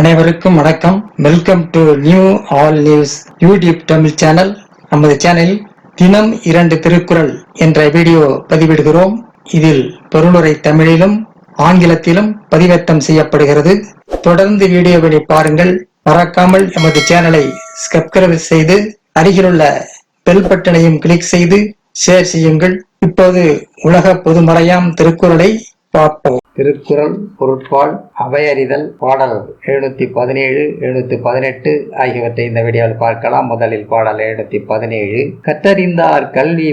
அனைவருக்கும் வணக்கம். Welcome to new all news YouTube Tamil channel. நமது சேனலில் தினம் 2 திருக்குறள் என்ற வீடியோ பதிவிடுகிறோம். இதில் பொருளுரை தமிழிலும் ஆங்கிலத்திலும் பதிவேற்றம் செய்யப்படுகிறது. தொடர்ந்து வீடியோவை பாருங்கள். மறக்காமல் எமது சேனலை சப்ஸ்கிரைப் செய்து அருகிலுள்ள பெல் பட்டனையும் கிளிக் செய்து ஷேர் செய்யுங்கள். இப்போது உலக பொதுமறையாம் திருக்குறளை பார்ப்போம். திருக்குறள் பொருட்பால் அவையறிதல் பாடல் 717, 718 ஆகியவற்றை இந்த வீடியோவில் பார்க்கலாம். முதலில் பாடல் 717. கற்றறிந்தார் கல்வி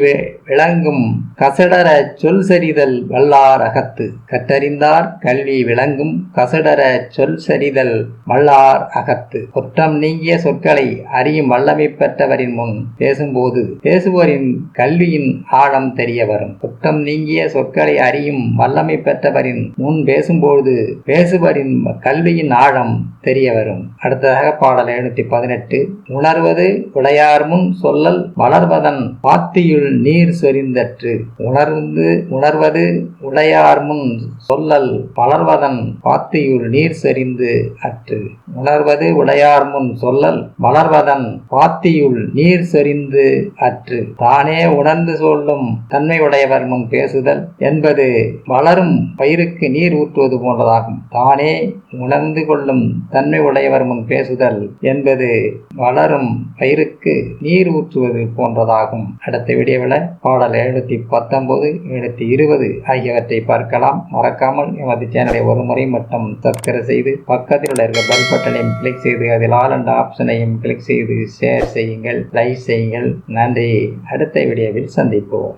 விளங்கும் கசடர சொல் சரிதல் வல்லார் அகத்து. கற்றறிந்தார் கல்வி விளங்கும் கசடர சொல் சரிதல் வல்லார் அகத்து. குற்றம் நீங்கிய சொற்களை அறியும் வல்லமை பெற்றவரின் முன் பேசும்போது பேசுவோரின் கல்வியின் ஆழம் தெரிய வரும். குற்றம் நீங்கிய சொற்களை அறியும் வல்லமை பெற்றவரின் முன் பேசும்போது பேசுவரின் கல்வியின் ஆழம் தெரிய வரும். அடுத்ததாக பாடல் 718. உணர்வது உடையார் முன் சொல்லல் வளர்வதன் பாத்தியுள் நீர் சொரிந்தற்று. உணர்வது உடையார் முன் சொல்லல் வளர்வதன் பாத்தியுள் நீர் சொரிந்து அற்று. உணர்வது உடையார் முன் சொல்லல் வளர்வதன் பாத்தியுள் நீர் சொரிந்து அற்று. தானே உணர்ந்து சொல்லும் தன்மை உடையவர் முன் பேசுதல் என்பது வளரும் பயிருக்கு நீர் ஊற்றுவது போன்றதாகும். தானே உணர்ந்து கொள்ளும் தன்மை உடையவர் முன் பேசுதல் என்பது வளரும் பயிருக்கு நீர் ஊற்றுவது போன்றதாகும். அடுத்த வீடியோவில் பாடல் 719, 720 ஆகியவற்றை பார்க்கலாம். மறக்காமல் எமது சேனலை ஒரு முறை மட்டும் சப்ஸ்கிரைப் செய்து பக்கத்தில் உள்ள பெல் பட்டனையும் கிளிக் செய்து அதில் ஆல் என்ற ஆப்ஷனையும் கிளிக் செய்து ஷேர் செய்யுங்கள், லைக் செய்யுங்கள். நன்றி. அடுத்த வீடியோவில் சந்திப்போம்.